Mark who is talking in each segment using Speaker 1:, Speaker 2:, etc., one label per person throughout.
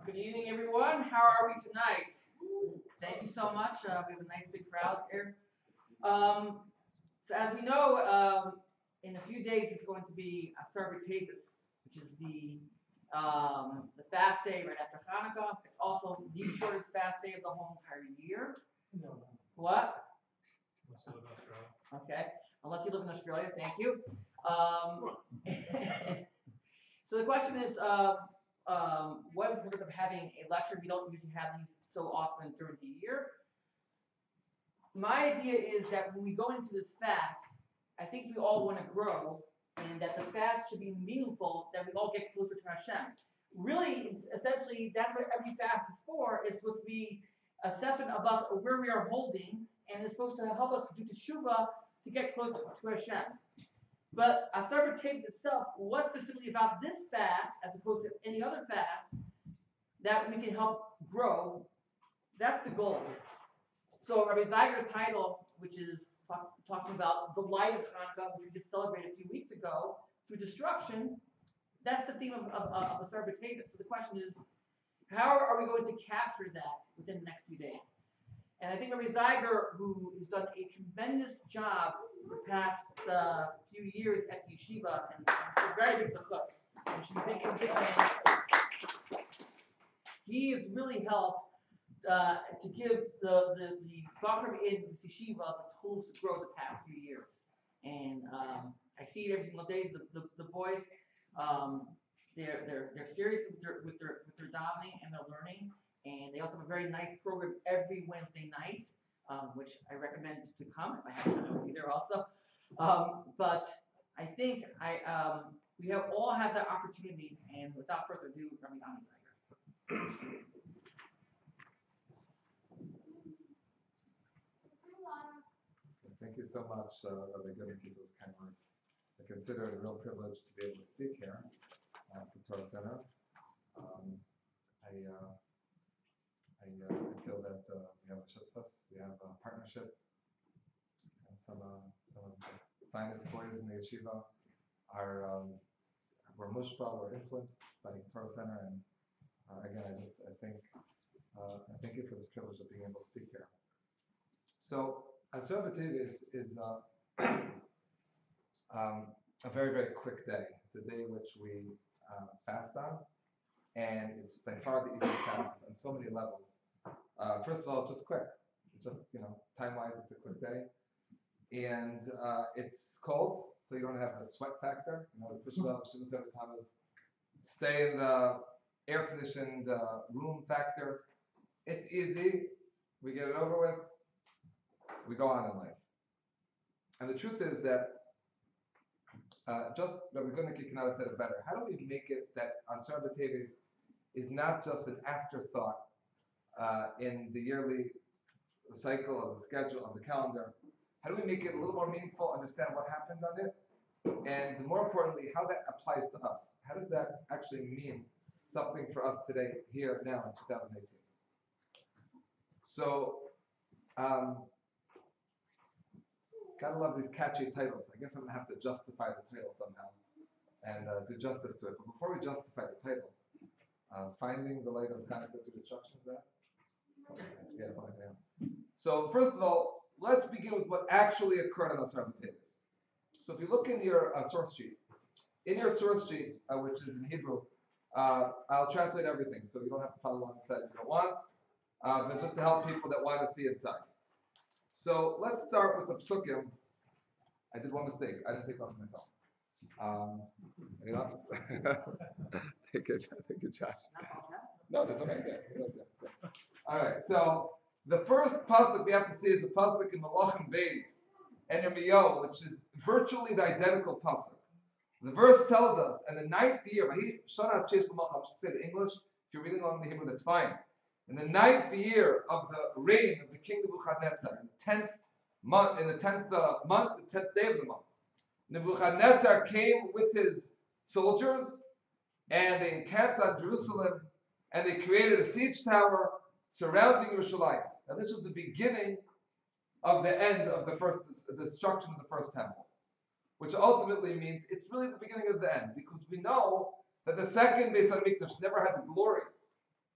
Speaker 1: Good evening, everyone. How are we tonight? Thank you so much. We have a nice big crowd here. So as we know, in a few days it's going to be Asara, which is the fast day right after Chanukah. It's also the shortest fast day of the whole entire year.
Speaker 2: No.
Speaker 1: What?
Speaker 2: Unless you live in Australia.
Speaker 1: Okay, unless you live in Australia, thank you. So the question is, what is the purpose of having a lecture? We don't usually have these so often during the year. My idea is that when we go into this fast, I think we all want to grow, and that the fast should be meaningful, that we all get closer to Hashem. Really, essentially, that's what every fast is for. It's supposed to be assessment of us, of where we are holding, and it's supposed to help us do teshuvah to get close to Hashem. But Asara itself was specifically about this fast, as opposed to any other fast, that we can help grow. That's the goal. So Rabbi Zeiger's title, which is talking about the light of Chanukah, which we just celebrated a few weeks ago, through destruction, that's the theme of Asara. So the question is, how are we going to capture that within the next few days? And I think Rabbi Zeiger, who has done a tremendous job for the past few years at the yeshiva, and it's a very big zechus, and she's a big man. He has really helped to give the Bachrim in the yeshiva the tools to grow the past few years. And I see it every single day. The boys, they're serious with their davening and their learning. And they also have a very nice program every Wednesday night, which I recommend to come. If I have time, I will be there also. But I think we all have that opportunity. And without further ado, Rabbi Zeiger.
Speaker 3: Thank you so much, Rabbi Zeiger, for those kind words. I consider it a real privilege to be able to speak here at the Torah Center. I feel that we have a shutfus, we have a partnership, and some of the finest boys in the yeshiva were mushpa, were influenced by the Torah Center, and again, I thank you for this privilege of being able to speak here. So, Asara is a very, very quick day. It's a day which we fast on. And it's by far the easiest fast on so many levels. First of all, it's just quick. It's just, time-wise, it's a quick day. And it's cold, so you don't have a sweat factor. Stay in the air-conditioned room factor. It's easy. We get it over with. We go on in life. And the truth is that just Rabbi Yehuda Hanasi could have said it better. How do we make it that Asara is not just an afterthought in the yearly cycle of the schedule of the calendar? How do we make it a little more meaningful, understand what happened on it, and more importantly, how that applies to us? How does that actually mean something for us today, here, now, in 2018? So, gotta love these catchy titles. I guess I'm gonna have to justify the title somehow and do justice to it. But before we justify the title, finding the light of Chanukah through destruction, is that? Yeah, it's like that. So first of all, let's begin with what actually occurred on Asara. So if you look in your source sheet, which is in Hebrew, I'll translate everything, so you don't have to follow along inside if you don't want. But it's just to help people that want to see inside. So let's start with the psukim. I did one mistake. I didn't take off myself. Thank you, Josh. No, there's one right there. All right. So the first pasuk we have to see is the pasuk in Malachim Beis and Yirmiyahu, which is virtually the identical pasuk. The verse tells us, in the 9th year, I'm just going to say the English. If you're reading along the Hebrew, that's fine. In the 9th year of the reign of the king Nebuchadnezzar, in the 10th month, the 10th day of the month, Nebuchadnezzar came with his soldiers, and they encamped on Jerusalem, and they created a siege tower surrounding Yerushalayim. Now, this was the beginning of the end of the destruction of the first temple, which ultimately means it's really the beginning of the end, because we know that the second Beis Hamikdash never had the glory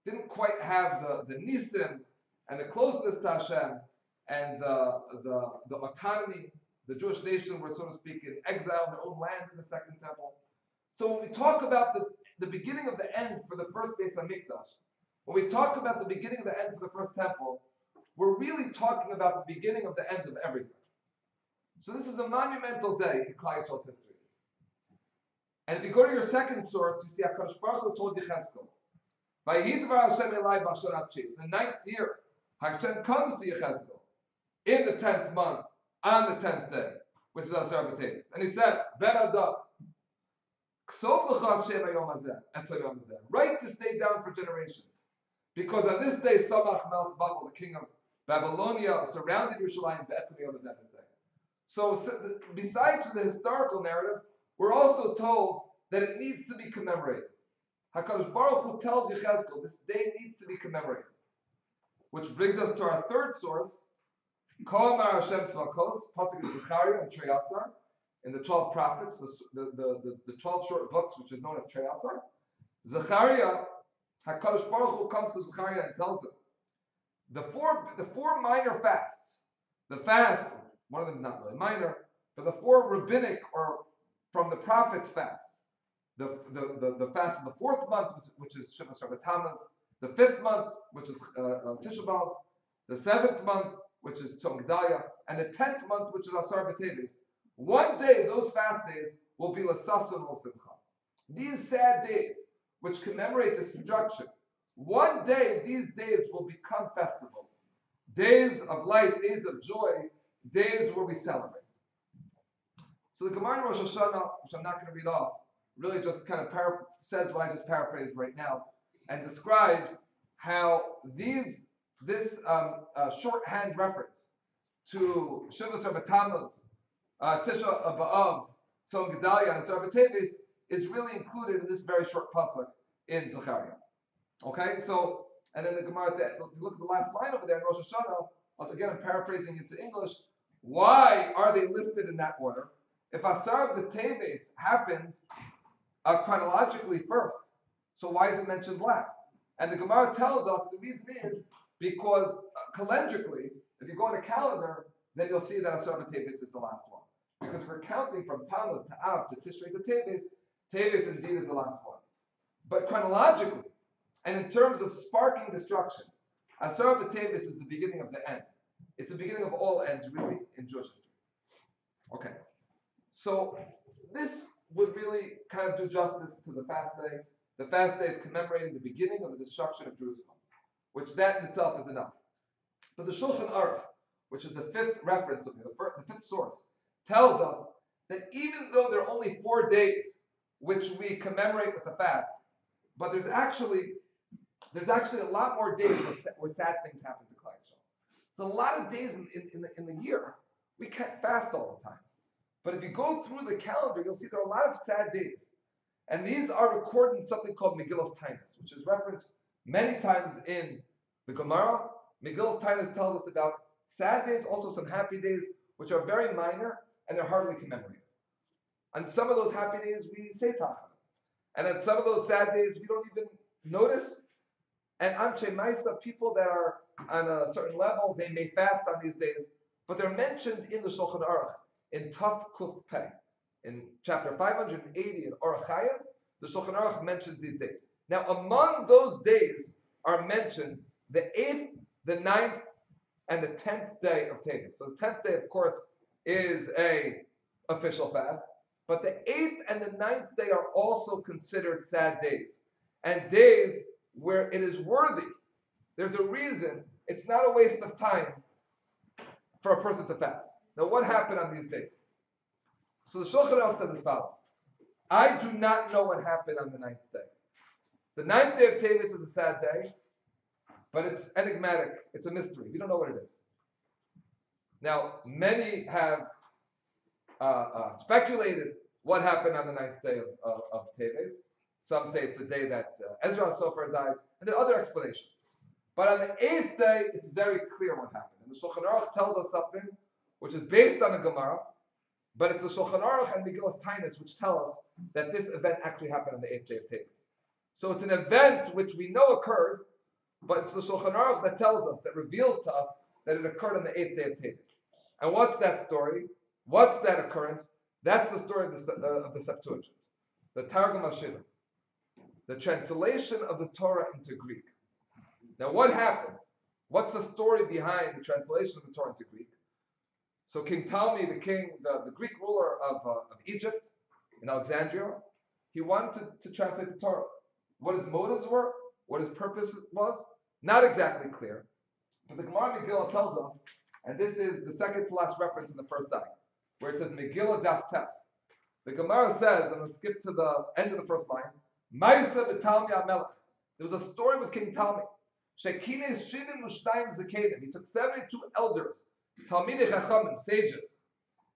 Speaker 3: didn't quite have the nisim and the closeness to Hashem and the autonomy. The Jewish nation were, so to speak, in exile in their own land in the Second Temple. So when we talk about the beginning of the end for the first Beis Hamikdash, when we talk about the beginning of the end for the first temple, we're really talking about the beginning of the end of everything. So this is a monumental day in Klal Yisrael's history. And if you go to your second source, you see HaKadosh Baruch Hu told Yechezkel, "Vayidvar Hashem elai b'asharat chis." The 9th year, Hashem comes to Yechezkel in the 10th month, on the 10th day, which is Asara B'Teves. And he says, Ben Adam, Ksov l'cha Hashem hayom hazeh, etzah yom hazeh. Write this day down for generations. Because on this day, Samach Melech Babel, the king of Babylonia, surrounded Yerushalayim be'etzah yom hazeh this day. So besides the historical narrative, we're also told that it needs to be commemorated. HaKadosh Baruch Hu tells Yechezkel, this day needs to be commemorated. Which brings us to our third source, Kol Amar Hashem Tzvakos, Pasuk in Zechariah and Treyasar, in the 12 prophets, the 12 short books, which is known as Treyasar. Zechariah, HaKadosh Baruch Hu comes to Zechariah and tells him, the four minor fasts, the fast, one of them not really minor, but the 4 rabbinic or from the prophets fasts, the fast of the 4th month, which is Shivas Rabbi Tammuz, the 5th month, which is Tisha B'Av, the 7th month, which is Tzom Gedalia, and the 10th month, which is Asara B'Teves. One day, those fast days will be L'Sasun L'Simcha. These sad days, which commemorate destruction, one day, these days will become festivals. Days of light, days of joy, days where we celebrate. So the Gemara in Rosh Hashanah, which I'm not going to read off, really just kind of says what I just paraphrased right now, and describes how this shorthand reference to Shivas Rabbi Tammuz, Tisha B'Av, Tzom Gedalia, and Asara B'Teves is really included in this very short pasuk in Zechariah. Okay, so, and then the Gemara, look at the last line over there in Rosh Hashanah, again I'm paraphrasing into English, why are they listed in that order? If Asara B'Teves happened chronologically first, so why is it mentioned last? And the Gemara tells us the reason is because calendrically, if you go on a calendar, then you'll see that Asara B'Teves is the last one. Because we're counting from Tammuz to Av to Tishrei to Teves, Teves indeed is the last one. But chronologically, and in terms of sparking destruction, Asara B'Teves is the beginning of the end. It's the beginning of all ends, really, in Jewish history. Okay. So this would really kind of do justice to the fast day. The fast day is commemorating the beginning of the destruction of Jerusalem, which that in itself is enough. But the Shulchan Aruch, which is the 5th reference of the 5th source, tells us that even though there are only 4 days which we commemorate with the fast, but there's actually a lot more days where sad things happen to Klal Yisrael. It's a lot of days in the year we can't fast all the time. But if you go through the calendar, you'll see there are a lot of sad days. And these are recorded in something called Megillas Tainus, which is referenced many times in the Gemara. Megillas Tainus tells us about sad days, also some happy days, which are very minor, and they're hardly commemorated. On some of those happy days, we say Tachana. And on some of those sad days, we don't even notice. And Amche Maisa, people that are on a certain level, they may fast on these days, but they're mentioned in the Shulchan Aruch, in Taf Kuf Pei. In chapter 580 in Orach Chayim, the Shulchan Aruch mentions these days. Now, among those days are mentioned the 8th, the 9th, and the 10th day of Teves. So the 10th day, of course, is a official fast, but the 8th and the 9th day are also considered sad days, and days where it is worthy. There's a reason. It's not a waste of time for a person to fast. Now, what happened on these days? So the Shulchan Aruch says as follows. I do not know what happened on the 9th day. The 9th day of Teves is a sad day, but it's enigmatic. It's a mystery. We don't know what it is. Now, many have speculated what happened on the 9th day of Teves. Some say it's the day that Ezra Sofer died, and there are other explanations. But on the 8th day, it's very clear what happened. And the Shulchan Aruch tells us something which is based on the Gemara, but it's the Shulchan Aruch and Megillas Tainus which tell us that this event actually happened on the 8th day of Teves. So it's an event which we know occurred, But it's the Shulchan Aruch that tells us, that reveals to us that it occurred on the 8th day of Teves. And what's that story? What's that occurrence? That's the story of the Septuagint, the Targum HaShiva, the translation of the Torah into Greek. Now, what happened? What's the story behind the translation of the Torah into Greek? So King Ptolemy, the Greek ruler of Egypt, in Alexandria, he wanted to translate the Torah. What his motives were, what his purpose was, not exactly clear. But the Gemara Megillah tells us, and this is the second to last reference in the first side, where it says Megillah Daf Tes. The Gemara says, I'm going to skip to the end of the first line, Ma'aseh b'Talmi HaMelech. There was a story with King Ptolemy. Shekines Shivim Mushtayim Zakenim. He took 72 elders, Talmidei Chachamim, sages.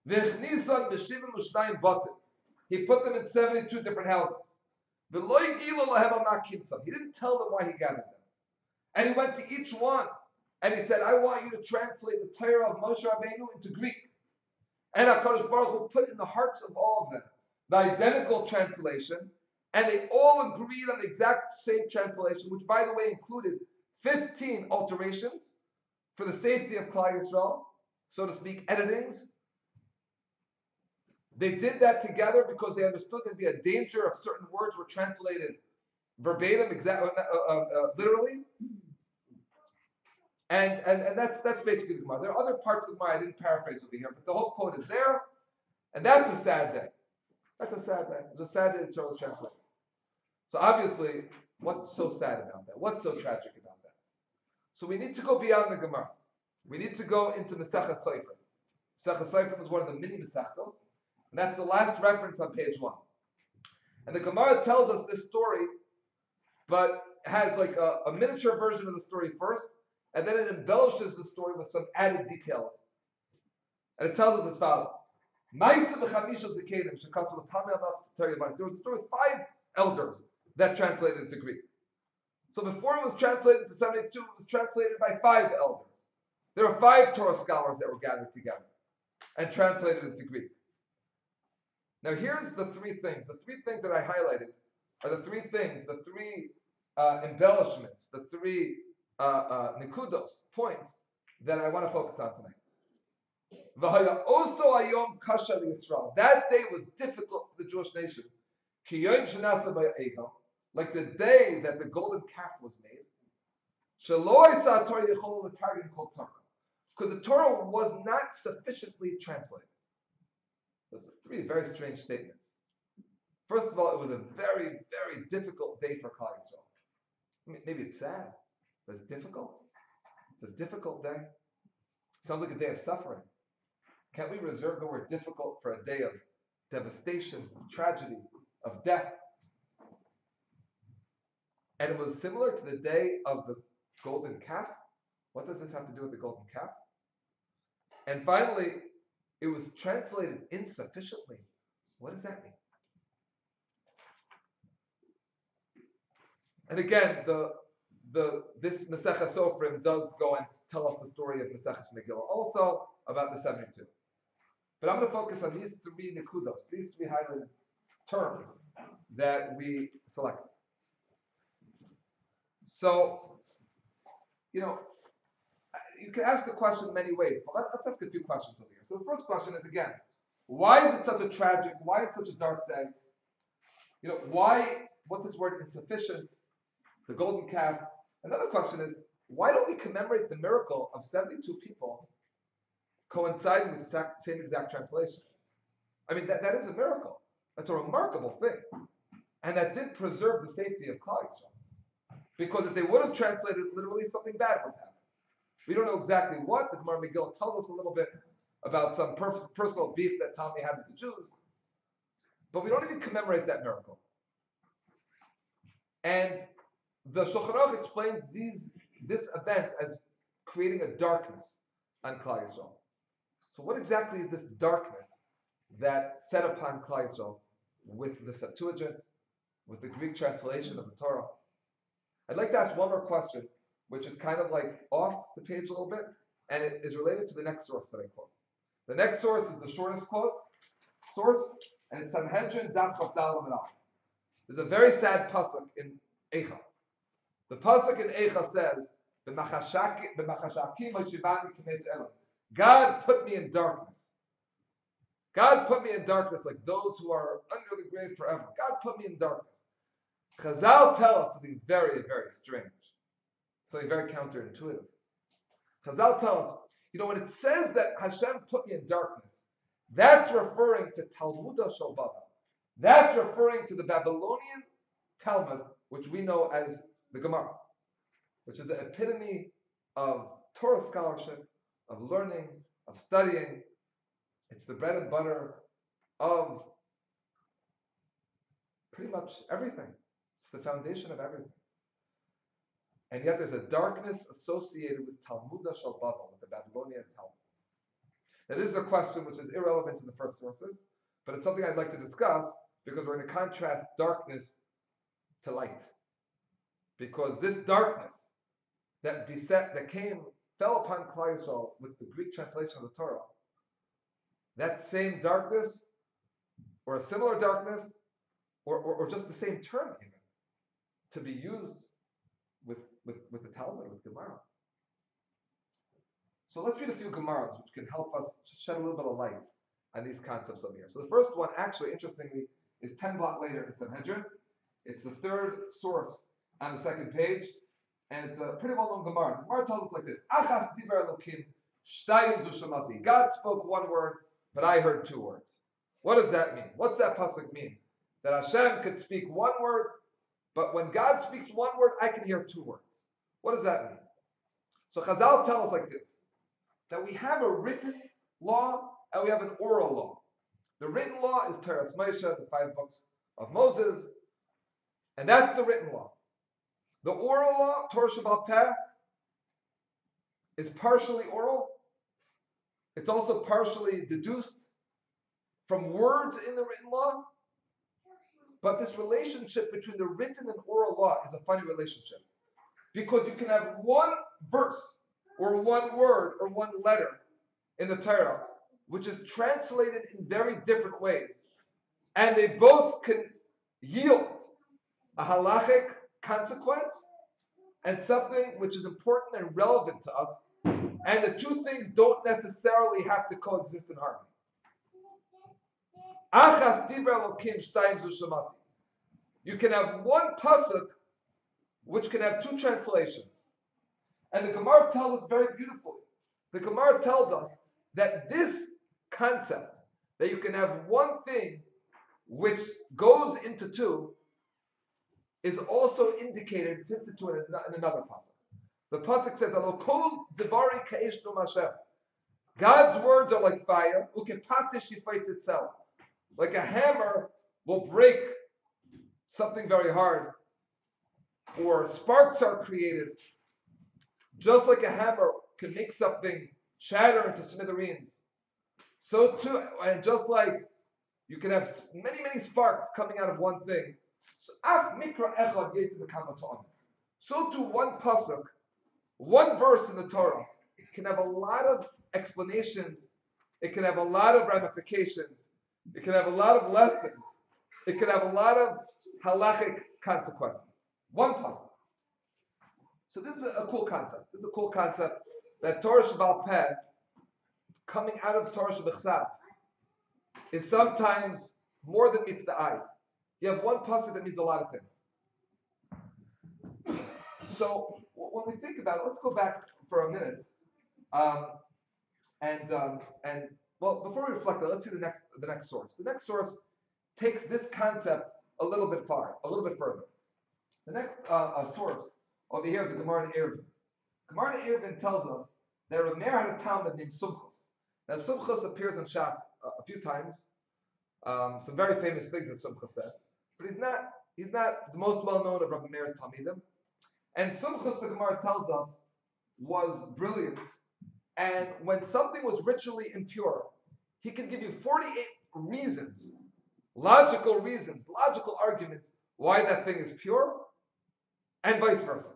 Speaker 3: V'chnisan b'Shivim Mushtayim Batim. He put them in 72 different houses. V'lo yigilu lahem ama kimsam. He didn't tell them why he gathered them. And he went to each one and he said, I want you to translate the Torah of Moshe Rabbeinu into Greek. And HaKadosh Baruch Hu put in the hearts of all of them the identical translation, and they all agreed on the exact same translation, which, by the way, included 15 alterations for the safety of Klal Yisrael, so to speak, editings. They did that together because they understood there'd be a danger if certain words were translated verbatim, literally. And that's basically the Gemara. There are other parts of the Gemara I didn't paraphrase over here, but the whole quote is there, and that's a sad day. That's a sad day. It was a sad day the Torah was translated. So obviously, what's so sad about that? What's so tragic about that? So we need to go beyond the Gemara. We need to go into Masechet Sofer. Masechet Sofer was one of the mini Masechtos, and that's the last reference on page 1. And the Gemara tells us this story, but has like a miniature version of the story first, and then it embellishes the story with some added details. And it tells us as follows. There was a story with 5 elders that translated into Greek. So before it was translated to 72, it was translated by 5 elders. There are 5 Torah scholars that were gathered together and translated into Greek. Now here's the 3 things. The 3 things that I highlighted are the 3 things, the 3 embellishments, the 3 nikudos, points, that I want to focus on tonight. That day was difficult for the Jewish nation. Like the day that the golden calf was made. Because the Torah was not sufficiently translated. Those are 3 very strange statements. First of all, it was a very, very difficult day for Klal Yisrael. I mean, maybe it's sad, but it's difficult. It's a difficult day. Sounds like a day of suffering. Can't we reserve the word difficult for a day of devastation, of tragedy, of death? And it was similar to the day of the golden calf. What does this have to do with the golden calf? And finally, it was translated insufficiently. What does that mean? And again, this Masechet Sofrim does go and tell us the story of Masechet Megillah, also about the 72. But I'm going to focus on these 3 nikudos, these 3 highlighted terms that we selected. So, you can ask the question in many ways, but let's ask a few questions over here. So the first question is, again, why is it such a tragic, why is it such a dark day? What's this word insufficient? The golden calf. Another question is, why don't we commemorate the miracle of 72 people coinciding with the same exact translation? I mean, that is a miracle. That's a remarkable thing. And that did preserve the safety of Klal Yisrael. Because if they would have translated literally, something bad would happen. We don't know exactly what. The Gemara Megillah tells us a little bit about some personal beef that Ptolemy had with the Jews. But we don't even commemorate that miracle. And the Shulchan Aruch explains this event as creating a darkness on Klal Yisrael. So what exactly is this darkness that set upon Klal Yisrael with the Septuagint, with the Greek translation of the Torah? I'd like to ask one more question, which is kind of like off the page a little bit, and it is related to the next source that I quote. The next source is the shortest source, and it's Sanhedrin Daf Chaf Daled Amud Aleph. There's a very sad pasuk in Eicha. The pasuk in Eicha says, God put me in darkness. God put me in darkness like those who are under the grave forever. God put me in darkness. Chazal tell us something very, very strange. Something very counterintuitive. Chazal tell us, when it says that Hashem put me in darkness, that's referring to Talmudah Shel Babel. That's referring to the Babylonian Talmud, which we know as the Gemara, which is the epitome of Torah scholarship, of learning, of studying. It's the bread and butter of pretty much everything. It's the foundation of everything. And yet there's a darkness associated with Talmudah Shel Babel, with the Babylonian Talmud. Now this is a question which is irrelevant in the first sources, but it's something I'd like to discuss because we're going to contrast darkness to light. Because this darkness that fell upon Klal Yisrael with the Greek translation of the Torah, that same darkness, or a similar darkness, or just the same term even, to be used with the Talmud, with Gemara. So let's read a few Gemaras which can help us just shed a little bit of light on these concepts over here. So the first one, actually, interestingly, is 10 blot later in Sanhedrin. It's the third source on the second page, and it's a pretty well-known Gemara. The Gemara tells us like this: Achas diber Elokim, shtayim zu shamati. God spoke one word, but I heard two words. What does that mean? What's that pasuk mean? That Hashem could speak one word, but when God speaks one word, I can hear two words. What does that mean? So Chazal tell us like this, that we have a written law and we have an oral law. The written law is Torah Moshe, the 5 books of Moses, and that's the written law. The oral law, Torah Sheba'al Peh, is partially oral. It's also partially deduced from words in the written law. But this relationship between the written and oral law is a funny relationship. Because you can have one verse, or one word, or one letter in the Torah, which is translated in very different ways. And they both can yield a halachic consequence and something which is important and relevant to us. And the two things don't necessarily have to coexist in harmony. Achas diber Elokim shtayim zu shamati. You can have one pasuk which can have two translations. And the Gemara tells us very beautifully. The Gemara tells us that this concept, that you can have one thing which goes into two, is also indicated, it's hinted to in another pasuk. The pasuk says, "Alo kol devari ka'esh num Hashem." God's words are like fire, ukepatish yifaitz itself. Like a hammer will break something very hard, or sparks are created. Just like a hammer can make something shatter into smithereens, so too, and just like you can have many, many sparks coming out of one thing, so too one pasuk, one verse in the Torah can have a lot of explanations, it can have a lot of ramifications, it can have a lot of lessons, it can have a lot of halachic consequences. One pasuk. So this is a cool concept. This is a cool concept that Torah Sheba'al Peh, coming out of Torah Shebechsav, is sometimes more than meets the eye. You have one pasuk that means a lot of things. So when we think about it, let's go back for a minute, well, before we reflect on it, let's see the next source. The next source takes this concept a little bit further. The next source over here is the Gemara in Eruvin. Gemara in Eruvin tells us that Rav Meir had a Talmud named Sumchus. Now Sumchus appears in Shas a few times. Some very famous things that Sumchus said, but he's not the most well known of Rabbi Meir's Talmidim. And Sumchus, the Gemara tells us, was brilliant. And when something was ritually impure, he could give you 48 reasons, logical arguments why that thing is pure, and vice versa.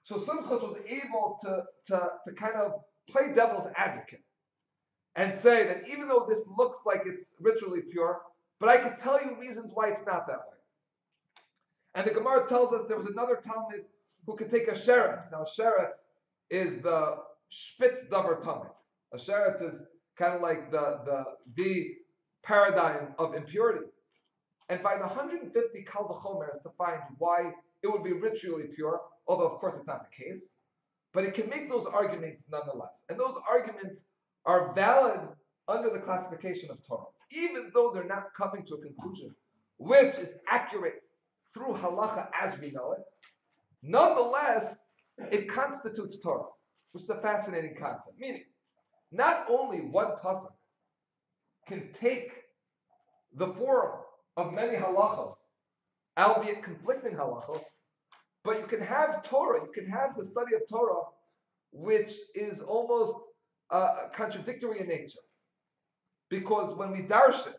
Speaker 3: So Sumchus was able to kind of play devil's advocate and say that even though this looks like it's ritually pure, but I could tell you reasons why it's not that way. And the Gemara tells us there was another Talmud who could take a sheretz. Now, a sheretz is the spitz davar tamid. A sheretz is kind of like the paradigm of impurity. And find 150 kal v'chomers to find why it would be ritually pure, although of course it's not the case. But it can make those arguments nonetheless. And those arguments are valid under the classification of Torah, even though they're not coming to a conclusion which is accurate through halacha as we know it. Nonetheless, it constitutes Torah, which is a fascinating concept. Meaning, not only one pasuk can take the form of many halachos, albeit conflicting halachos, but you can have Torah, you can have the study of Torah, which is almost contradictory in nature. Because when we darshan,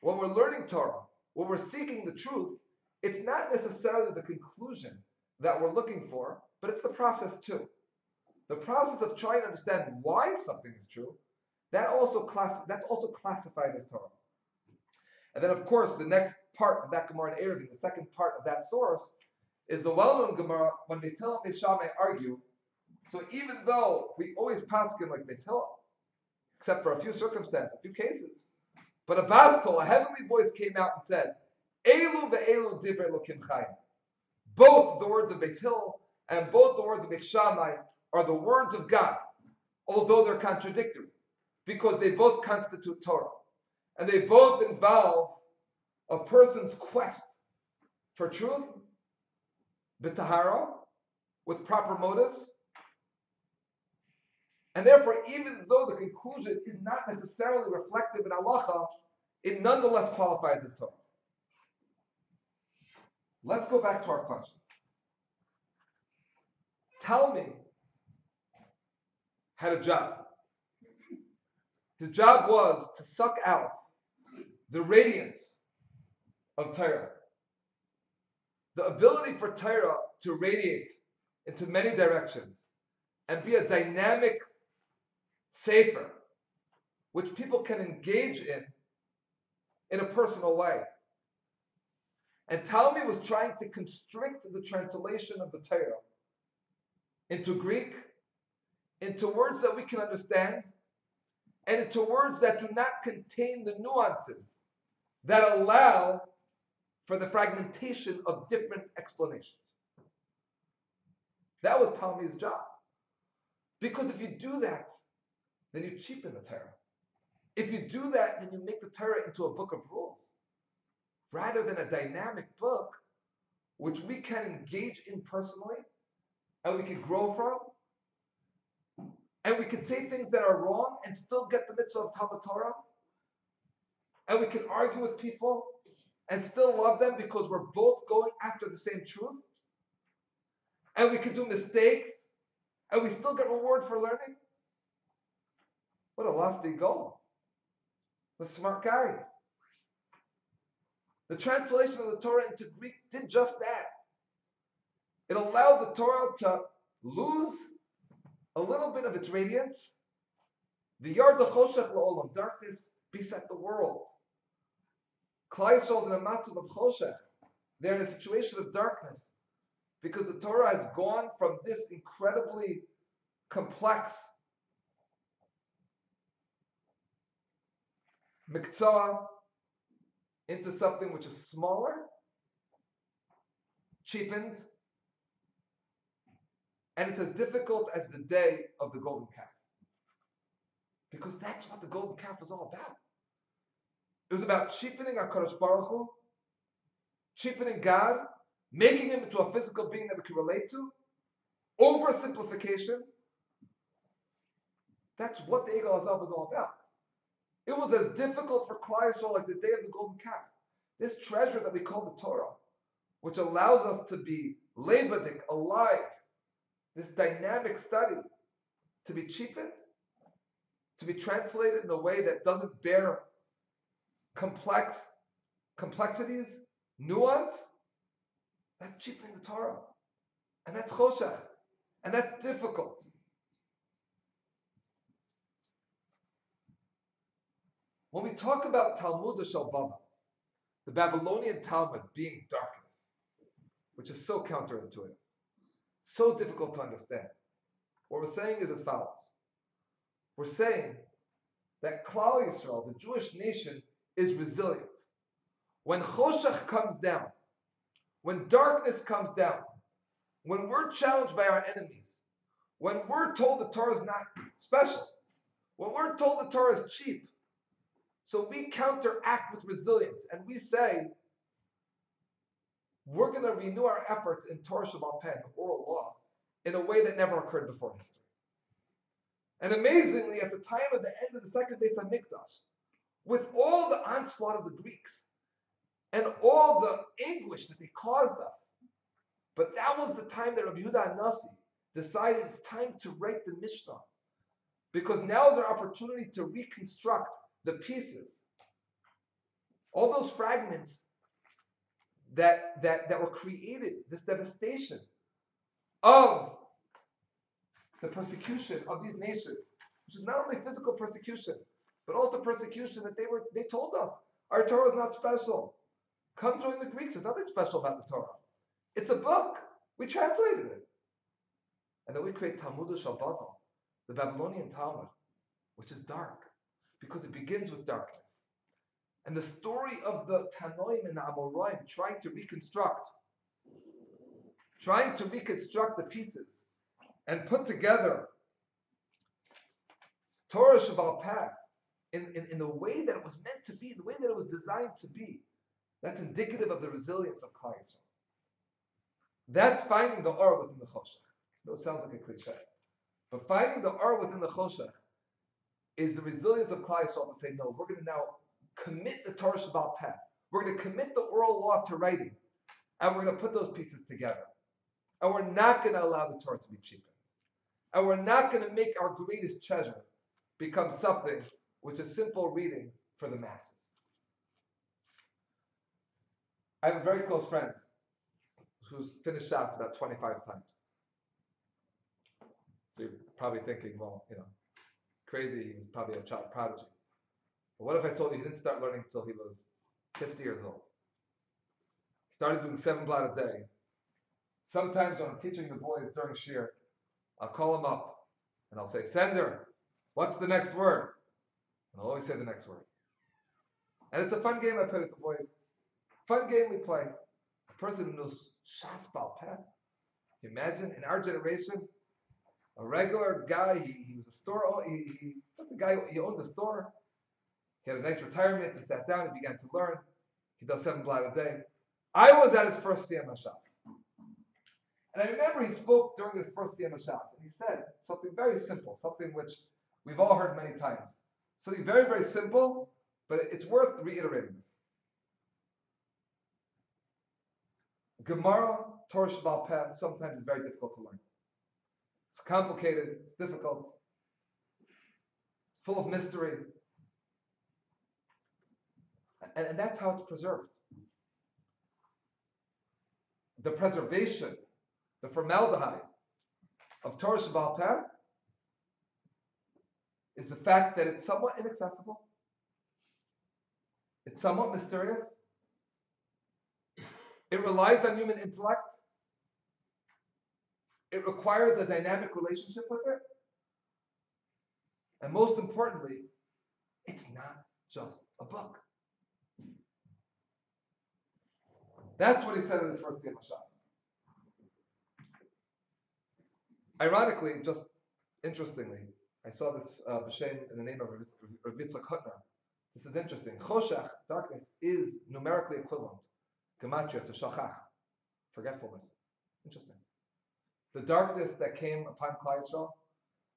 Speaker 3: when we're learning Torah, when we're seeking the truth, it's not necessarily the conclusion that we're looking for, but it's the process too. The process of trying to understand why something is true, that's also classified as Torah. And then, of course, the next part of that Gemara in Eruvin, the second part of that source, is the well-known Gemara when Beis Hillel and Beis Shammai argue. So even though we always paskin like Beis Hillel, except for a few circumstances, a few cases, but a baskol, a heavenly voice came out and said, "Elu ve'elu divrei Elokim chayim." Both the words of Beis Hillel and both the words of Beis Shammai are the words of God, although they're contradictory, because they both constitute Torah. And they both involve a person's quest for truth, b'tahara, with proper motives. And therefore, even though the conclusion is not necessarily reflective in halacha, it nonetheless qualifies as Torah. Let's go back to our questions. Talmi had a job. His job was to suck out the radiance of Torah. The ability for Torah to radiate into many directions and be a dynamic sefer, which people can engage in a personal way. And Talmi was trying to constrict the translation of the Torah into Greek, into words that we can understand, and into words that do not contain the nuances that allow for the fragmentation of different explanations. That was Talmi's job. Because if you do that, then you cheapen the Torah. If you do that, then you make the Torah into a book of rules, rather than a dynamic book which we can engage in personally, and we can grow from, and we can say things that are wrong and still get the mitzvah of Talmud Torah, and we can argue with people and still love them because we're both going after the same truth, and we can do mistakes and we still get reward for learning. What a lofty goal. The smart guy. The translation of the Torah into Greek did just that. It allowed the Torah to lose a little bit of its radiance. V'yar dechoshech la'olam, darkness beset the world. Klal Yisrael is in a matzav of choshech. They're in a situation of darkness because the Torah has gone from this incredibly complex miktzah into something which is smaller, cheapened, and it's as difficult as the day of the golden calf. Because that's what the golden calf was all about. It was about cheapening HaKadosh Baruch Hu, cheapening God, making him into a physical being that we can relate to, oversimplification. That's what the Egel Hazav was all about. It was as difficult for Klal Yisrael like the day of the golden calf. This treasure that we call the Torah, which allows us to be levadik, alive, this dynamic study, to be cheapened, to be translated in a way that doesn't bear complexities, nuance, that's cheapening the Torah. And that's choshech. And that's difficult. When we talk about Talmud Shel Bava, the Babylonian Talmud being darkness, which is so counterintuitive. so difficult to understand. What we're saying is as follows. We're saying that Klal Yisrael, the Jewish nation, is resilient. When choshech comes down, when darkness comes down, when we're challenged by our enemies, when we're told the Torah is not special, when we're told the Torah is cheap, so we counteract with resilience and we say, we're going to renew our efforts in Torah Shabbat Pen, oral law, in a way that never occurred before in history. And amazingly, at the time of the end of the second Beis HaMikdash, with all the onslaught of the Greeks and all the anguish that they caused us, but that was the time that Rabbi Yehuda Hanasi decided it's time to write the Mishnah, because now is our opportunity to reconstruct the pieces, all those fragments that were created, this devastation of the persecution of these nations, which is not only physical persecution, but also persecution that they told us our Torah is not special. Come join the Greeks. There's nothing special about the Torah. It's a book. We translated it. And then we create Talmud Shabbaton, the Babylonian Talmud, which is dark, because it begins with darkness. And the story of the Tanoim and the Amoraim trying to reconstruct the pieces and put together Torah Shabbat Peh in the way that it was meant to be, the way that it was designed to be. That's indicative of the resilience of Klal Yisrael. That's finding the Or within the Choshech. I know it sounds like a cliche, but finding the Or within the Choshech is the resilience of Klal Yisrael to say, no, we're going to now commit the Torah Shabbat Peh. We're going to commit the oral law to writing, and we're going to put those pieces together. And we're not going to allow the Torah to be cheapened. And we're not going to make our greatest treasure become something which is simple reading for the masses. I have a very close friend who's finished Shas about 25 times. So you're probably thinking, well, crazy, he was probably a child prodigy. But what if I told you he didn't start learning until he was 50 years old? He started doing 7 blot a day. Sometimes when I'm teaching the boys during Shir, I'll call him up and I'll say, Sender, what's the next word? And I'll always say the next word. And it's a fun game I play with the boys. Fun game we play. A person who knows Shas Bal Peh. Can you imagine, in our generation, a regular guy, he was a store, he was the guy, he owned a store. He had a nice retirement, he sat down, he began to learn. He does 7 blot a day. I was at his first Siyam HaShas. And I remember he spoke during his first Siyam HaShas, and he said something very simple, something which we've all heard many times. Something very, very simple, but it's worth reiterating this. Gemara, Torah Shabbat Peh, sometimes is very difficult to learn. It's complicated, it's difficult, it's full of mystery. And that's how it's preserved. The preservation, the formaldehyde of Torah Shabbat Peh is the fact that it's somewhat inaccessible, it's somewhat mysterious, it relies on human intellect, it requires a dynamic relationship with it, and most importantly, it's not just a book. That's what he said in his first Siyam HaShas. Ironically, just interestingly, I saw this b'shem in the name of Rabbi Zeiger. This is interesting. Choshech, darkness, is numerically equivalent, gematria, to shachach, forgetfulness. Interesting. The darkness that came upon Klal Yisrael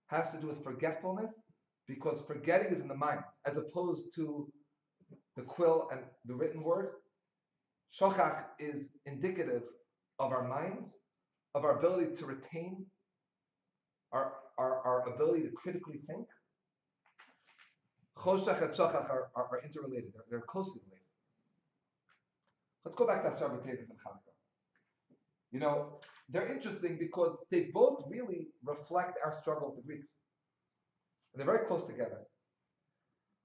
Speaker 3: has to do with forgetfulness, because forgetting is in the mind, as opposed to the quill and the written word. Shachach is indicative of our minds, of our ability to retain, our ability to critically think. Choshech and Shachach are interrelated, they're closely related. Let's go back to Asara and Chanukah. They're interesting because they both really reflect our struggle with the Greeks. And they're very close together.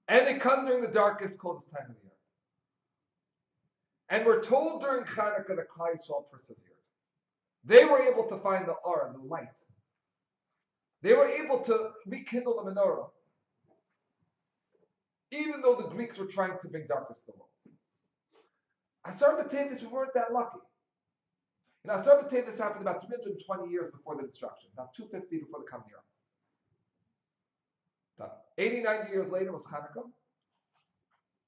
Speaker 3: And they come during the darkest, coldest time of the year. And we're told during Chanukah that Klal Yisrael persevered. They were able to find the aura, the light. They were able to rekindle the menorah, even though the Greeks were trying to bring darkness to the world. Asara B'Tevis, we weren't that lucky. Asara B'Tevis happened about 320 years before the destruction, about 250 before the coming era. About 80, 90 years later was Chanukah.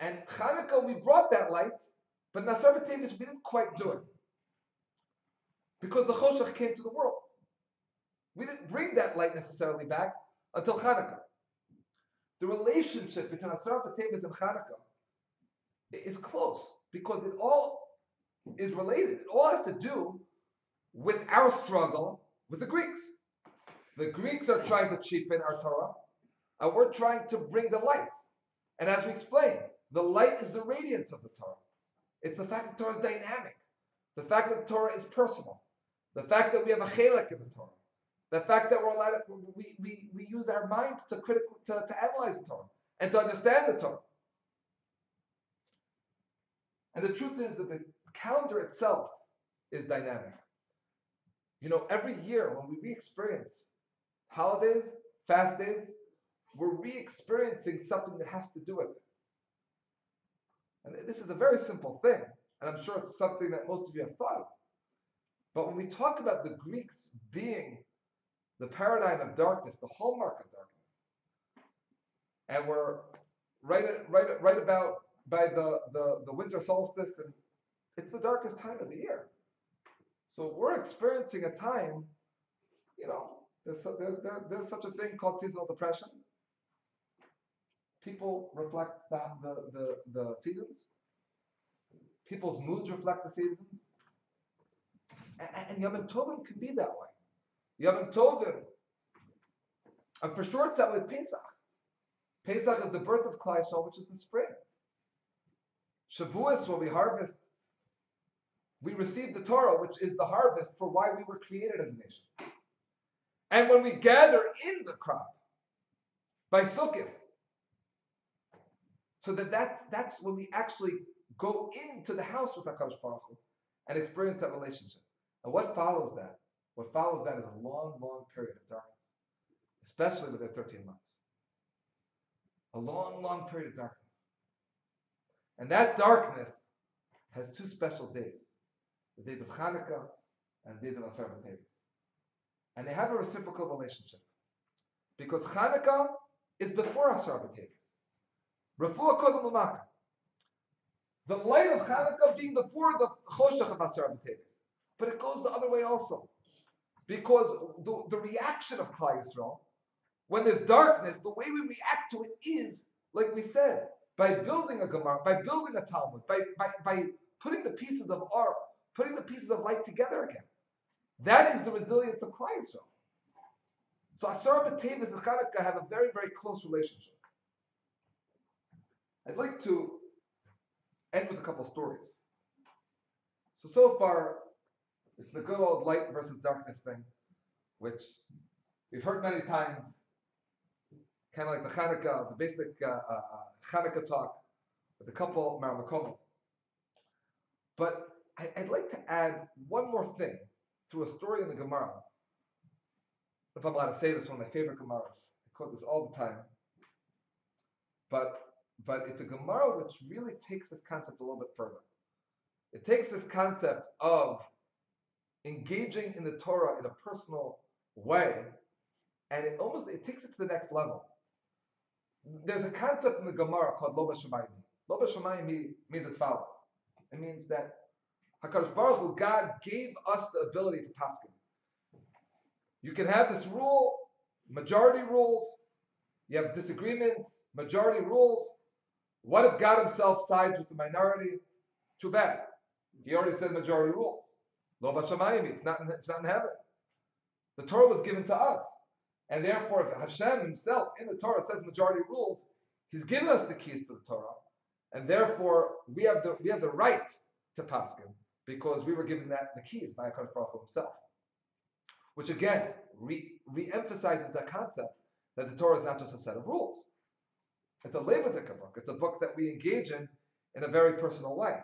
Speaker 3: And Chanukah, we brought that light, but in Asara B'Tevis, we didn't quite do it. Because the Choshech came to the world. We didn't bring that light necessarily back until Chanukah. The relationship between Asara B'Tevis and Chanukah is close because it all is related. It all has to do with our struggle with the Greeks. The Greeks are trying to cheapen our Torah, and we're trying to bring the light. And as we explained, the light is the radiance of the Torah. It's the fact that Torah is dynamic. The fact that the Torah is personal. The fact that we have a chelek in the Torah. The fact that we're allowed to, we use our minds to analyze the Torah and to understand the Torah. And the truth is that the calendar itself is dynamic. Every year when we re-experience holidays, fast days, we're re-experiencing something that has to do with it. And this is a very simple thing, and I'm sure it's something that most of you have thought of. But when we talk about the Greeks being the paradigm of darkness, the hallmark of darkness, and we're right about by the winter solstice, and it's the darkest time of the year. So we're experiencing a time, there's such a thing called seasonal depression. People reflect the seasons. People's moods reflect the seasons. And Yom Tovim can be that way. Yom Tovim, and for sure it's that with Pesach. Pesach is the birth of Klal Yisrael, which is the spring. Shavuos, when we harvest, we receive the Torah, which is the harvest for why we were created as a nation. And when we gather in the crop, by Sukkot, so that's when we actually go into the house with HaKadosh Baruch Hu and experience that relationship. And what follows that? What follows that is a long, long period of darkness, especially with their 13 months. A long, long period of darkness. And that darkness has two special days, the days of Chanukah and the days of Asara B'Tevis. And they have a reciprocal relationship. Because Chanukah is before Asara B'Tevis. Refuah Kodem L'Maka. The light of Chanukah being before the Choshech of Asara B'Tevis. But it goes the other way also. Because the reaction of Klal Yisrael, when there's darkness, the way we react to it is, like we said, by building a Gemara, by building a Talmud, by putting the pieces of art, putting the pieces of light together again. That is the resilience of Klal Yisrael. So Asara B'Tevis and Chanukah have a very, very close relationship. I'd like to end with a couple stories. So far, it's the good old light versus darkness thing, which we've heard many times, kind of like the Chanukah, the basic Chanukah talk, with a couple Maramakomos. But I'd like to add one more thing to a story in the Gemara. If I'm allowed to say this, one of my favorite Gemaras. I quote this all the time. But it's a Gemara which really takes this concept a little bit further. It takes this concept of engaging in the Torah in a personal way, and it takes it to the next level. There's a concept in the Gemara called Lo B'Shamayim. Lo B'Shamayim means as follows. It means that HaKadosh Baruch Hu, God gave us the ability to paskin. You can have this rule, majority rules. You have disagreements, majority rules. What if God himself sides with the minority? Too bad. He already said majority rules. Lo B'Shamayim, it's not in heaven. The Torah was given to us. And therefore, if Hashem himself in the Torah says majority rules, he's given us the keys to the Torah. And therefore, we have the right to paskin because we were given the keys by HaKadosh Baruch Hu himself. Which again, re-emphasizes the concept that the Torah is not just a set of rules. It's a Levitic book. It's a book that we engage in a very personal way.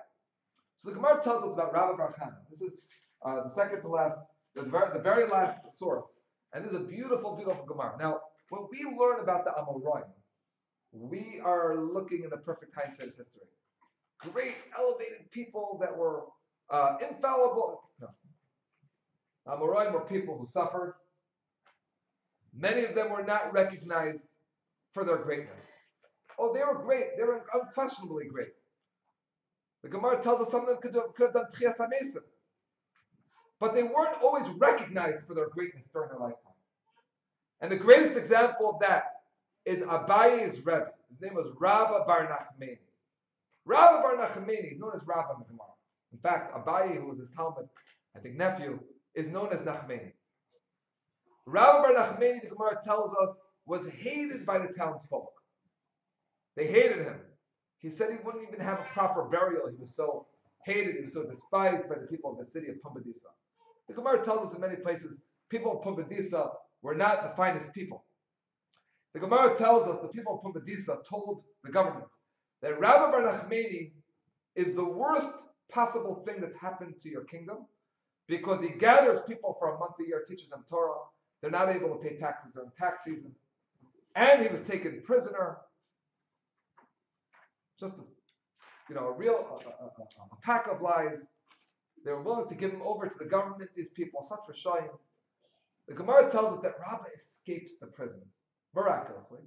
Speaker 3: So the Gemara tells us about Rabbi Bar Chana. This is the second to last the very last source, and this is a beautiful, beautiful Gemara. Now, when we learn about the Amoraim, we are looking in the perfect hindsight of history. Great, elevated people that were infallible. No. Amoraim were people who suffered. Many of them were not recognized for their greatness. Oh, they were great. They were unquestionably great. The Gemara tells us some of them could have done Tchias HaMesim. But they weren't always recognized for their greatness during their lifetime. And the greatest example of that is Abaye's Rebbe. His name was Rabbi Bar Nachmani. Rabbi Bar Nachmani is known as Rabbi in the Gemara. In fact, Abaye, who was his Talmud, I think nephew, is known as Nachmani. Rabbi Bar Nachmani, the Gemara tells us, was hated by the townsfolk. They hated him. He said he wouldn't even have a proper burial. He was so hated, he was so despised by the people of the city of Pumbedisa. The Gemara tells us in many places, people of Pumbedisa were not the finest people. The Gemara tells us the people of Pumbedisa told the government that Rabbi Bar Nachmani is the worst possible thing that's happened to your kingdom because he gathers people for a month a year, teaches them Torah. They're not able to pay taxes during tax season. And he was taken prisoner. Just a pack of lies. They were willing to give him over to the government, these people, such Rishayim. The Gemara tells us that Rabbah escapes the prison, miraculously.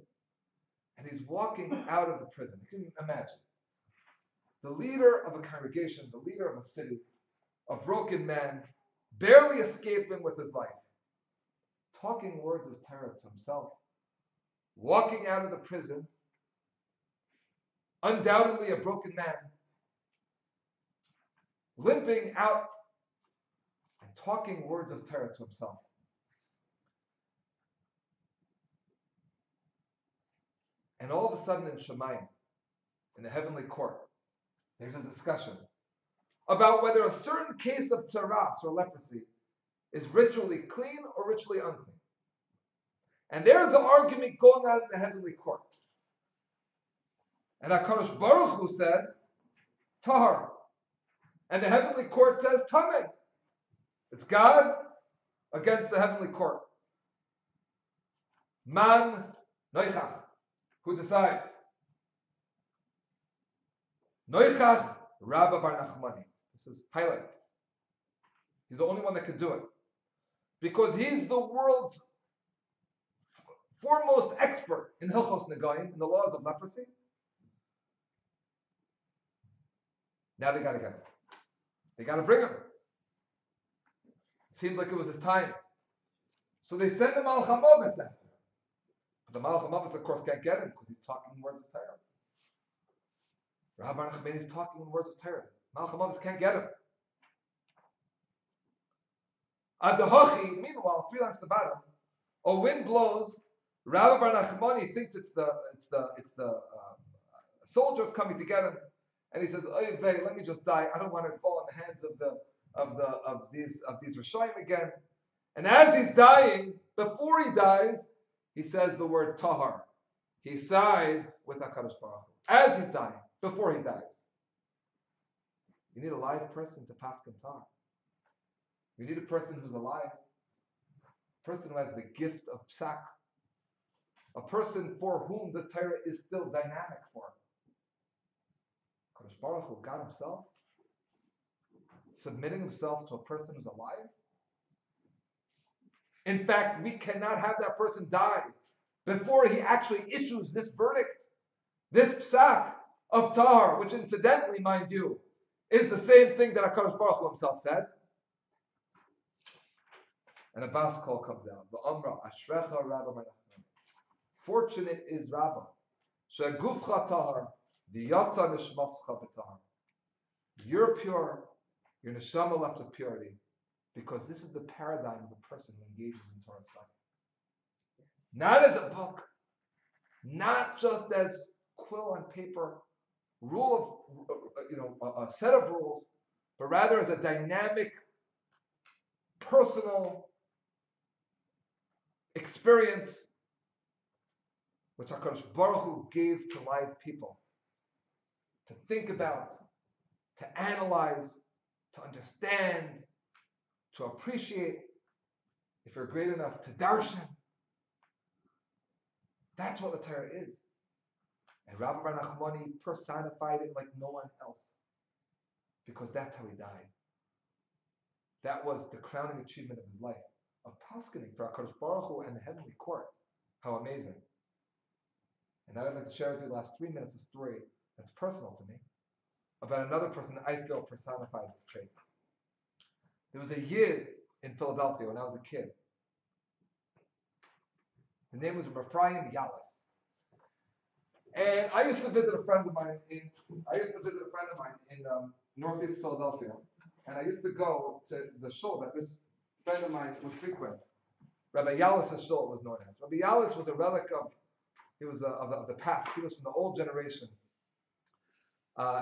Speaker 3: And he's walking out of the prison. You can imagine. The leader of a congregation, the leader of a city, a broken man, barely escaping with his life, talking words of terror to himself, walking out of the prison, undoubtedly a broken man, limping out and talking words of terror to himself. And all of a sudden in Shemayim, in the heavenly court, there's a discussion about whether a certain case of tzaras or leprosy is ritually clean or ritually unclean. And there's an argument going on in the heavenly court. And HaKadosh Baruch Hu said, Tahar. And the heavenly court says, Tameh. It's God against the heavenly court. Man Noichach. Who decides? Noichach Rabbi Bar Nachmani. This is highlight. He's the only one that could do it. Because he's the world's foremost expert in Hilchos Negayim, in the laws of leprosy. Now they got to get him. They got to bring him. It seemed like it was his time. So they send him Malach HaMavis after him. But the Malach HaMavis, of course, can't get him because he's talking in words of terror. Rabbi Nachmani is talking in words of terror. Malach HaMavis can't get him. Adahachi, meanwhile, 3 lines to the bottom, a wind blows. Rabbi Bar Nachmani thinks it's the soldiers coming to get him. And he says, "Oy vey, let me just die. I don't want to fall in the hands of these Rishayim again." And as he's dying, before he dies, he says the word Tahar. He sides with HaKadosh Baruch Hu. As he's dying, before he dies. You need a live person to paskin Tahar. You need a person who's alive. A person who has the gift of psak. A person for whom the Torah is still dynamic for. HaKadosh Baruch Hu, God himself, submitting himself to a person who's alive. In fact, we cannot have that person die before he actually issues this verdict, this psak of tahar, which incidentally, mind you, is the same thing that HaKadosh Baruch Hu himself said. And a bas kol comes out. V'amra ashrecha Rabba Bar Nachmani. Fortunate is Rabba. She'gufcha tahar. V'yatza nishmascha b'tahar. You're pure. Your neshama left with purity. Because this is the paradigm of a person who engages in Torah study. Not as a book. Not just as quill on paper. Rule of, a set of rules. But rather as a dynamic, personal experience which HaKadosh Baruch Hu gave to live people. To think about, to analyze, to understand, to appreciate, if you're great enough to darshan, that's what the Torah is. And Rabbi Bar Nachmani personified it like no one else, because that's how he died. That was the crowning achievement of his life, of paskening for HaKadosh Baruch Hu and the heavenly court. How amazing. And now I'd like to share with you the last 3 minutes a story that's personal to me, about another person that I feel personified this trait. There was a Yid in Philadelphia when I was a kid. The name was Ephraim Yalis. And I used to visit a friend of mine in Northeast Philadelphia. And I used to go to the shul that this friend of mine would frequent. Rabbi Yalis' shul was known as. Rabbi Yalis was a relic of the past. He was from the old generation.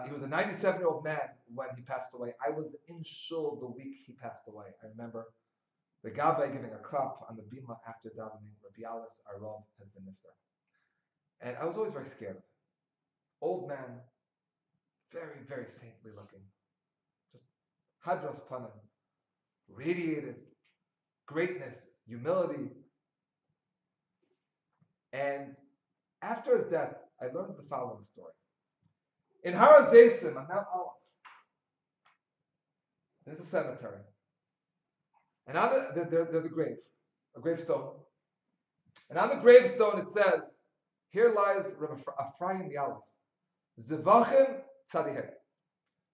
Speaker 3: He was a 97-year-old man when he passed away. I was in shul the week he passed away. I remember the Gabbai giving a clap on the bima after davening. Rabbi Yalis, our Rav, has been niftar. And I was always very scared of him. Old man, very, very saintly looking. Just hadras panim, radiated greatness, humility. And after his death, I learned the following story. In Har HaZeisim, on Mount Olives, there's a cemetery. And on there's a gravestone. And on the gravestone it says, here lies Rabbi Ephraim Yalis, Zevachim Tzadihei.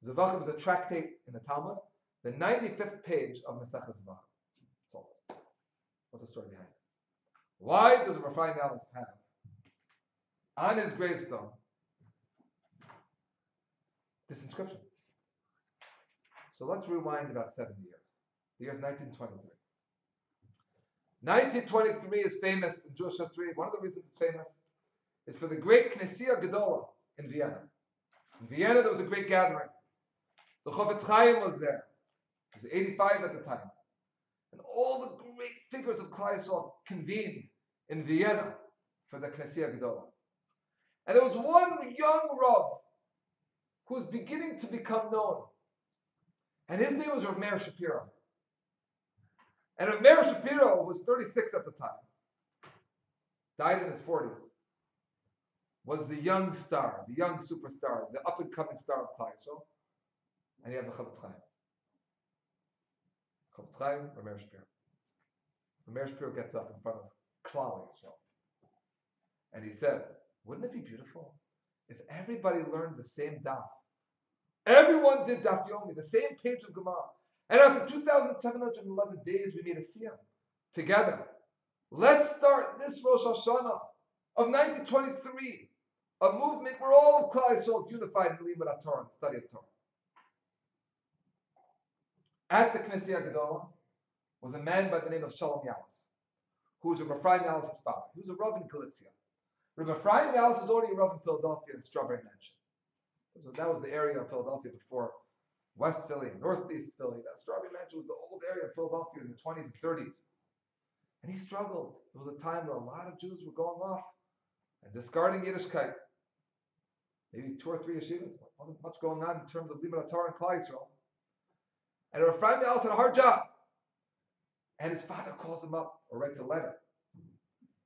Speaker 3: Zevachim is a tractate in the Talmud, the 95th page of Masechah Zevachim. That's all it says. What's the story behind it? Why does Rabbi Ephraim Yalis have on his gravestone this inscription? So let's rewind about 70 years. The year is 1923. 1923 is famous in Jewish history. One of the reasons it's famous is for the great Knessia Gedola in Vienna. In Vienna, there was a great gathering. The Chofetz Chaim was there. He was 85 at the time. And all the great figures of Klal Yisrael convened in Vienna for the Knessia Gedola. And there was one young Rav who was beginning to become known. And his name was Rav Meir Shapiro. And Rav Meir Shapiro was 36 at the time. Died in his 40s. Was the young star, the young superstar, the up-and-coming star of Klal Yisrael. And you have the Chofetz Chaim. Chofetz Chaim, Rav Meir Shapiro. Rav Meir Shapiro gets up in front of Klal Yisrael. And he says, wouldn't it be beautiful if everybody learned the same daf? Everyone did daf yomi, the same page of Gemara. And after 2,711 days, we made a siyam together. Let's start this Rosh Hashanah of 1923, a movement where all of Klal Yisrael is unified in limud Torah and study of Torah. At the Knessia Gedola was a man by the name of Shalom Yalis, who was Rabbi Ephraim Yalis' father. He was a Rav in Galicia. Rabbi Ephraim Yalis was already a Rav in Philadelphia in Strawberry Mansion. So that was the area of Philadelphia before West Philly, Northeast Philly. That Strawberry Mansion was the old area of Philadelphia in the 20s and 30s. And he struggled. There was a time where a lot of Jews were going off and discarding Yiddishkeit. Maybe 2 or 3 yeshivas. There wasn't much going on in terms of limud Torah and Klal Yisrael. And Rabbi Ephraim Yalis had a hard job. And his father calls him up or writes a letter.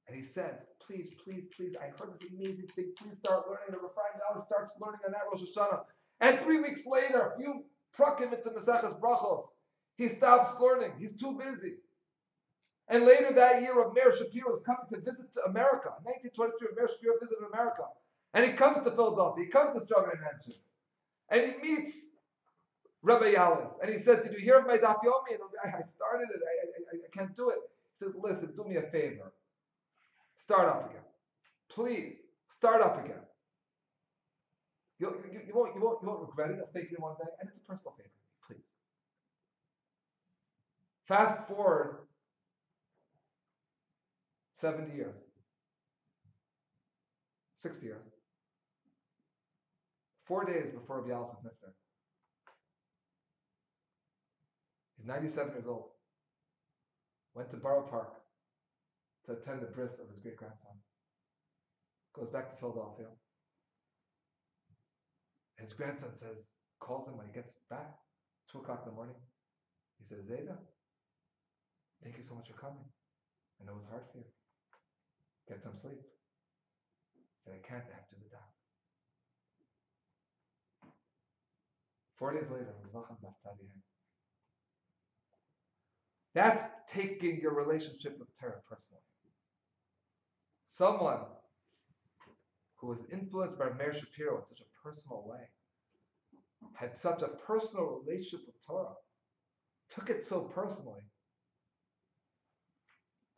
Speaker 3: And he says, please, please, please, I heard this amazing thing. Please start learning. And Rabbi Ephraim Yalis starts learning on that Rosh Hashanah. And 3 weeks later, you pluck him into Maseches Brachos. He stops learning. He's too busy. And later that year, Rav Meir Shapiro is coming to visit America. In 1923, Rav Meir Shapiro visited America. And he comes to Philadelphia. He comes to Strawberry Mansion. And he meets Rabbi Yalis. And he says, did you hear of my daf yomi? And I started it. I can't do it. He says, listen, do me a favor. Start up again. Please, start up again. You won't regret it. I'll thank you one day. And it's a personal favor. Please. Fast forward 70 years. 60 years. 4 days before Rabbi Yalis' niftar. He's 97 years old. Went to Borough Park to attend the bris of his great-grandson. Goes back to Philadelphia. His grandson calls him when he gets back, 2 o'clock in the morning. He says, Zayda, Thank you so much for coming. I know it's hard for you. Get some sleep. He said, I can't, I have to the doctor. 4 days later, it was Vacham B'Tzadihem. That's taking your relationship with Torah personally. Someone who was influenced by Meir Shapiro in such a personal way, had such a personal relationship with Torah, took it so personally,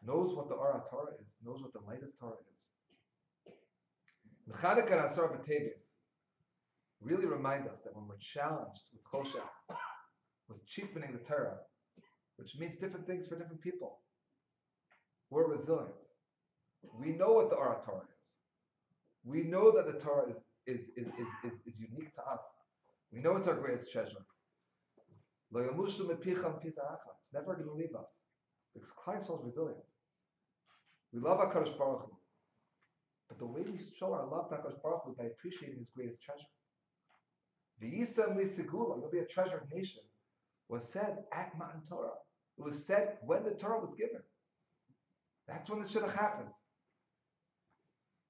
Speaker 3: knows what the Aura Torah is, knows what the light of Torah is. The Chanukah and Asara really remind us that when we're challenged with choshech, with cheapening the Torah, which means different things for different people, we're resilient. We know what the Aura Torah is. We know that the Torah is unique to us. We know it's our greatest treasure. Lo yamushu mepicha m'pisa acha. It's never going to leave us. Because Klal Yisrael is resilient. We love HaKadosh Baruch Hu. But the way we show our love to HaKadosh Baruch Hu is by appreciating His greatest treasure. V'yisam li segula, you'll be a treasured nation, was said at Matan Torah. It was said when the Torah was given. That's when this should have happened.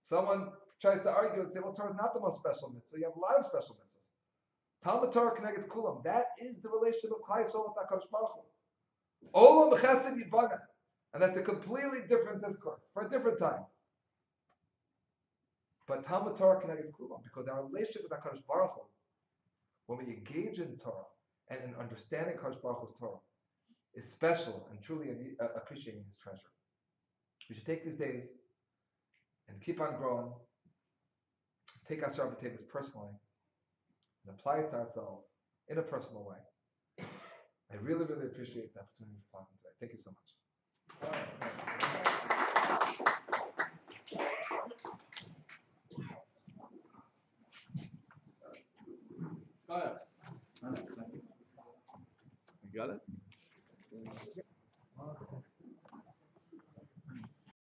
Speaker 3: Someone tries to argue and say, well, Torah is not the most special mitzvah. You have a lot of special mitzvahs. Talmud Torah connected kulam. That is the relationship of Klal Yisrael with HaKadosh Baruch Hu. Olam chesed yibana. And that's a completely different discourse for a different time. But Talmud Torah connected kulam, because our relationship with HaKadosh Baruch Hu, when we engage in Torah and in understanding HaKadosh Baruch Hu's Torah, is special and truly appreciating His treasure. We should take these days and keep on growing. Take Asara personally and apply it to ourselves in a personal way. I really, really appreciate the opportunity for talking today. Thank you so much.
Speaker 2: Go ahead.
Speaker 3: You got it?